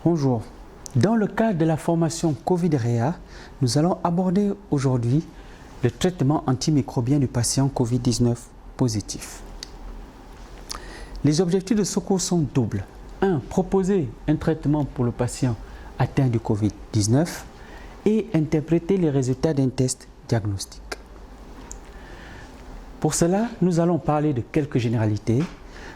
Bonjour. Dans le cadre de la formation Covid-REA, nous allons aborder aujourd'hui le traitement antimicrobien du patient Covid-19 positif. Les objectifs de ce cours sont doubles. 1. Proposer un traitement pour le patient atteint du Covid-19 et interpréter les résultats d'un test diagnostique. Pour cela, nous allons parler de quelques généralités.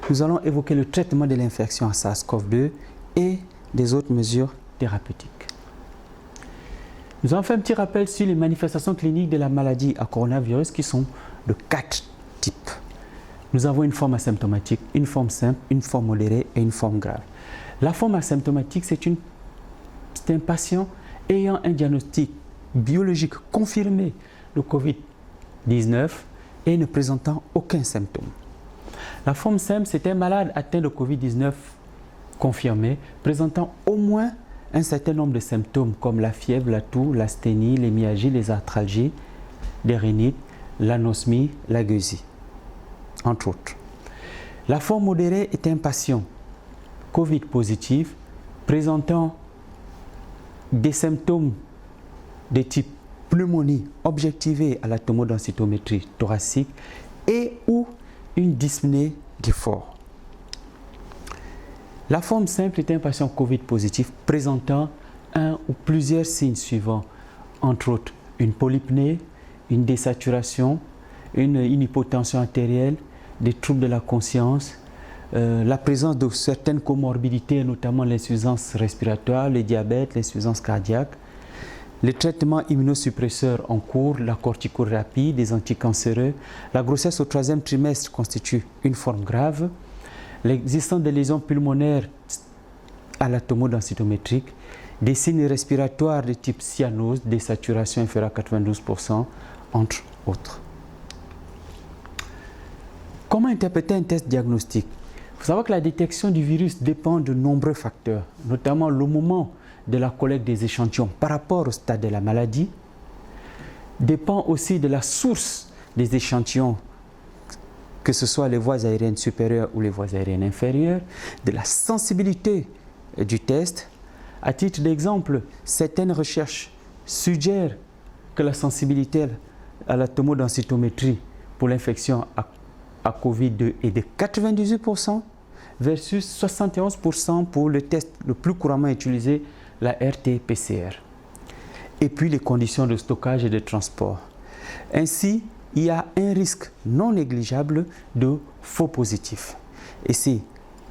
Nous allons évoquer le traitement de l'infection à SARS-CoV-2 et des autres mesures thérapeutiques. Nous allons faire un petit rappel sur les manifestations cliniques de la maladie à coronavirus qui sont de 4 types. Nous avons une forme asymptomatique, une forme simple, une forme modérée et une forme grave. La forme asymptomatique, c'est un patient ayant un diagnostic biologique confirmé de Covid-19 et ne présentant aucun symptôme. La forme simple, c'est un malade atteint de Covid-19 confirmé, présentant au moins un certain nombre de symptômes comme la fièvre, la toux, l'asthénie, les myalgies, les arthralgies, les rhinites, l'anosmie, la gueusie, entre autres. La forme modérée est un patient Covid positif présentant des symptômes de type pneumonie objectivée à la tomodensitométrie thoracique et ou une dyspnée d'effort. La forme simple est un patient Covid positif présentant un ou plusieurs signes suivants, entre autres une polypnée, une désaturation, une hypotension artérielle, des troubles de la conscience, la présence de certaines comorbidités, notamment l'insuffisance respiratoire, le diabète, l'insuffisance cardiaque, les traitements immunosuppresseurs en cours, la corticothérapie, des anticancéreux. La grossesse au 3e trimestre constitue une forme grave. L'existence de lésions pulmonaires à la tomodensitométrique, des signes respiratoires de type cyanose, des saturations inférieures à 92%, entre autres. Comment interpréter un test diagnostique? Il faut savoir que la détection du virus dépend de nombreux facteurs, notamment le moment de la collecte des échantillons par rapport au stade de la maladie, dépend aussi de la source des échantillons, que ce soit les voies aériennes supérieures ou les voies aériennes inférieures, de la sensibilité du test. À titre d'exemple, certaines recherches suggèrent que la sensibilité à la tomodensitométrie pour l'infection à Covid-2 est de 98% versus 71% pour le test le plus couramment utilisé, la RT-PCR. Et puis les conditions de stockage et de transport. Ainsi, il y a un risque non négligeable de faux positifs. Et c'est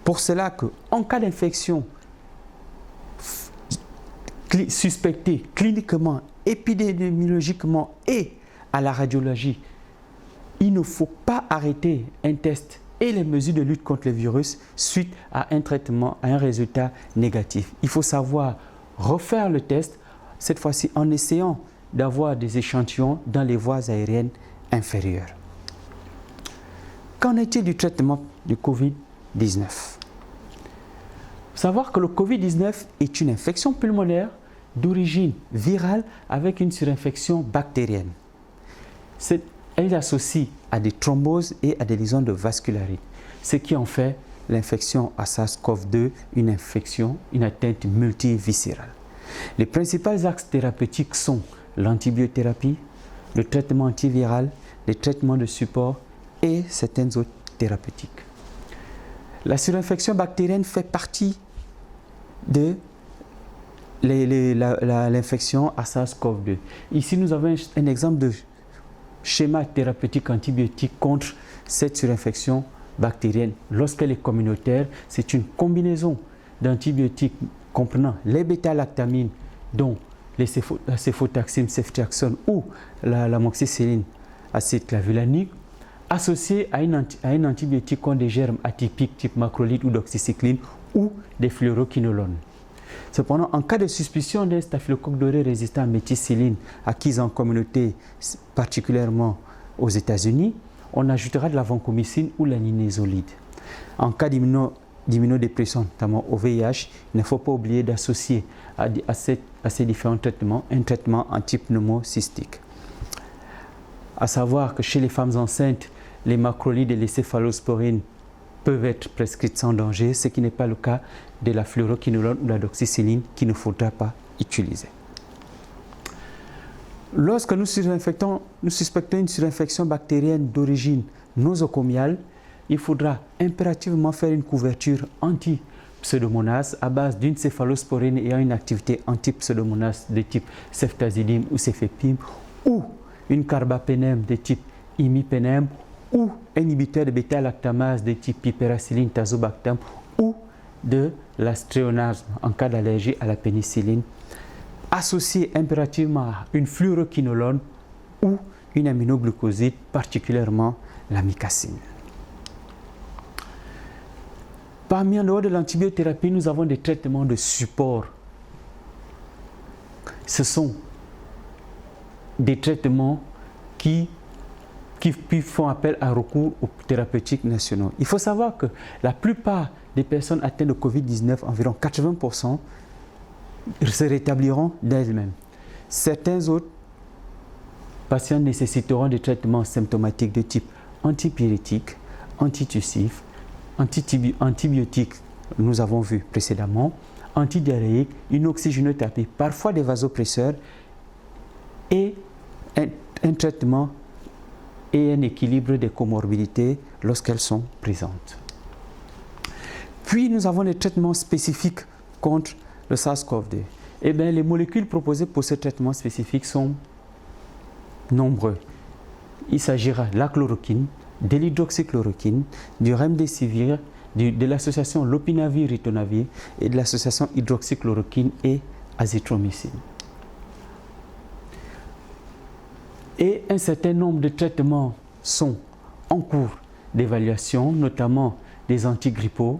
pour cela qu'en cas d'infection suspectée cliniquement, épidémiologiquement et à la radiologie, il ne faut pas arrêter un test et les mesures de lutte contre le virus suite à un traitement, à un résultat négatif. Il faut savoir refaire le test, cette fois-ci en essayant d'avoir des échantillons dans les voies aériennes inférieures. Qu'en est-il du traitement du Covid-19? Il faut savoir que le Covid-19 est une infection pulmonaire d'origine virale avec une surinfection bactérienne. Elle s'associe à des thromboses et à des lésions de vascularite, ce qui en fait l'infection à SARS-CoV-2 une atteinte multiviscérale. Les principaux axes thérapeutiques sont l'antibiothérapie, le traitement antiviral, les traitements de support et certaines autres thérapeutiques. La surinfection bactérienne fait partie de l'infection à SARS-CoV-2. Ici, nous avons un exemple de schéma thérapeutique antibiotique contre cette surinfection bactérienne. Lorsqu'elle est communautaire, c'est une combinaison d'antibiotiques comprenant les bêta-lactamines, dont la céfotaxime, ceftriaxone ou l'amoxicilline, acide clavulanique, associée à un antibiotique contre des germes atypiques type macrolide ou doxycycline ou des fluoroquinolones. Cependant, en cas de suspicion d'un staphylocoque doré résistant à méthicilline acquise en communauté, particulièrement aux États-Unis, on ajoutera de la vancomycine ou la ninésolide. En cas d'immunodépression, notamment au VIH, il ne faut pas oublier d'associer à ces différents traitements un traitement antipneumocystique. À savoir que chez les femmes enceintes, les macrolides et les céphalosporines peuvent être prescrites sans danger, ce qui n'est pas le cas de la fluoroquinolone ou la doxycycline qu'il ne faudra pas utiliser. Lorsque nous suspectons une surinfection bactérienne d'origine nosocomiale, il faudra impérativement faire une couverture anti-pseudomonas à base d'une céphalosporine ayant une activité anti-pseudomonas de type ceftazidime ou cefepime, ou une carbapénème de type imipenem, ou inhibiteur de bêta-lactamase de type piperacilline tazobactam, ou de l'astréonasme en cas d'allergie à la pénicilline, associé impérativement à une fluoroquinolone ou une aminoglucoside, particulièrement l'amicacine. Parmi en dehors de l'antibiothérapie, nous avons des traitements de support. Ce sont des traitements qui font appel à recours aux thérapeutiques nationaux. Il faut savoir que la plupart des personnes atteintes de Covid-19, environ 80%, se rétabliront d'elles-mêmes. Certains autres patients nécessiteront des traitements symptomatiques de type antipyrétique, antitussif, antibiotiques, nous avons vu précédemment, antidiarrhéique, une oxygénothérapie, parfois des vasopresseurs et un traitement et un équilibre des comorbidités lorsqu'elles sont présentes. Puis nous avons des traitements spécifiques contre le SARS-CoV-2. Eh bien, les molécules proposées pour ce traitement spécifique sont nombreux. Il s'agira de la chloroquine, de l'hydroxychloroquine, du remdesivir, de l'association lopinavir-ritonavir et de l'association hydroxychloroquine et azithromycine. Et un certain nombre de traitements sont en cours d'évaluation, notamment des antigrippaux,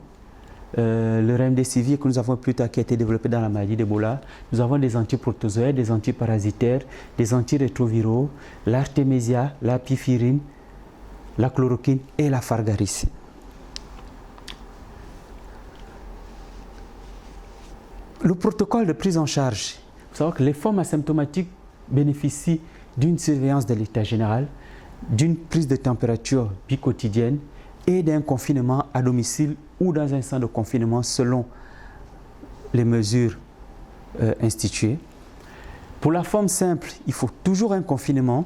le remdesivir que nous avons plus tard qui a été développé dans la maladie d'Ebola. Nous avons des antiprotozoaires, des antiparasitaires, des antirétroviraux, l'artémisia, la pifirine, la chloroquine et la fargaricine. Le protocole de prise en charge. Il faut savoir que les formes asymptomatiques bénéficient d'une surveillance de l'état général, d'une prise de température biquotidienne et d'un confinement à domicile ou dans un centre de confinement selon les mesures instituées. Pour la forme simple, il faut toujours un confinement,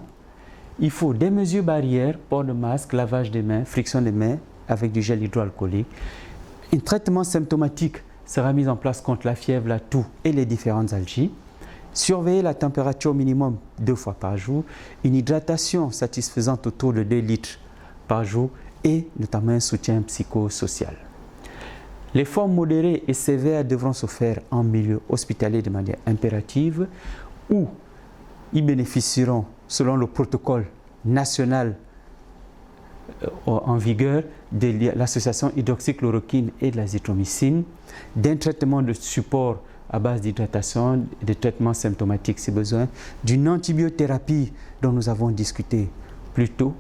il faut des mesures barrières, port de masque, lavage des mains, friction des mains avec du gel hydroalcoolique. Un traitement symptomatique sera mis en place contre la fièvre, la toux et les différentes algies. Surveiller la température au minimum 2 fois par jour, une hydratation satisfaisante autour de 2 litres par jour et notamment un soutien psychosocial. Les formes modérées et sévères devront se faire en milieu hospitalier de manière impérative où ils bénéficieront, selon le protocole national en vigueur de l'association hydroxychloroquine et de l'azithromycine, d'un traitement de support à base d'hydratation, de traitements symptomatiques si besoin, d'une antibiothérapie dont nous avons discuté plus tôt,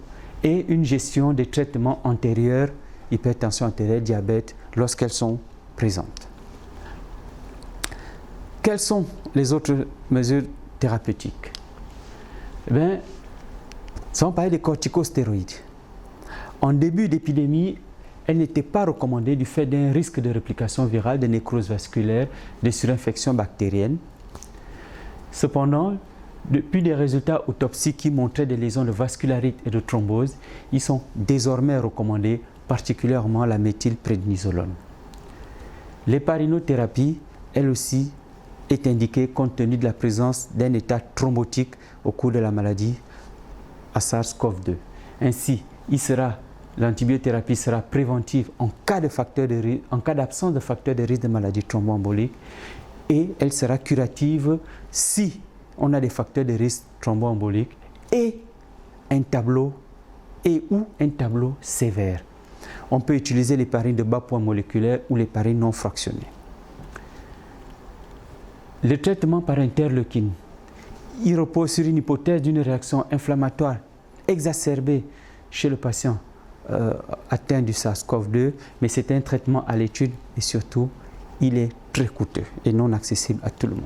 et une gestion des traitements antérieurs, hypertension artérielle, diabète, lorsqu'elles sont présentes. Quelles sont les autres mesures thérapeutiques? Eh bien, nous allons parler des corticostéroïdes. En début d'épidémie, elles n'étaient pas recommandées du fait d'un risque de réplication virale, de nécrose vasculaire, de surinfection bactérienne. Cependant, depuis des résultats autopsies qui montraient des lésions de vascularite et de thrombose, ils sont désormais recommandés, particulièrement la méthylprédnisolone. L'héparinothérapie, elle aussi, est indiquée compte tenu de la présence d'un état thrombotique au cours de la maladie à SARS-CoV-2. Ainsi, l'antibiothérapie sera préventive en cas d'absence de facteur de risque de maladie thromboembolique et elle sera curative si on a des facteurs de risque thromboembolique et un tableau sévère. On peut utiliser l'héparine de bas poids moléculaire ou l'héparine non fractionnée. Le traitement par interleukine, il repose sur une hypothèse d'une réaction inflammatoire exacerbée chez le patient atteint du SARS-CoV-2, mais c'est un traitement à l'étude et surtout, il est très coûteux et non accessible à tout le monde.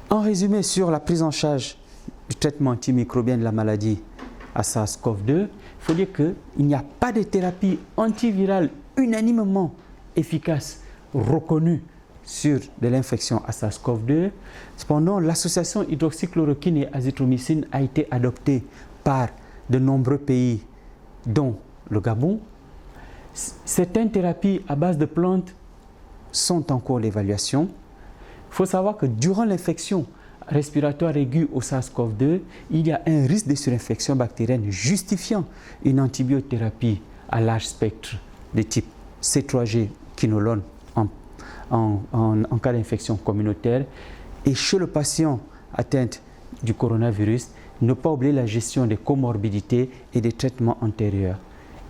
En résumé, sur la prise en charge du traitement antimicrobien de la maladie à SARS-CoV-2, il faut dire qu'il n'y a pas de thérapie antivirale unanimement efficace reconnue sur de l'infection à SARS-CoV-2. Cependant, l'association hydroxychloroquine et azithromycine a été adoptée par de nombreux pays, dont le Gabon. Certaines thérapies à base de plantes sont en cours d'évaluation. Il faut savoir que durant l'infection respiratoire aiguë au SARS-CoV-2, il y a un risque de surinfection bactérienne justifiant une antibiothérapie à large spectre de type C3G quinolone en cas d'infection communautaire. Et chez le patient atteint du coronavirus, ne pas oublier la gestion des comorbidités et des traitements antérieurs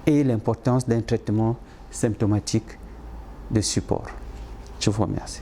et l'importance d'un traitement symptomatique de support. Je vous remercie.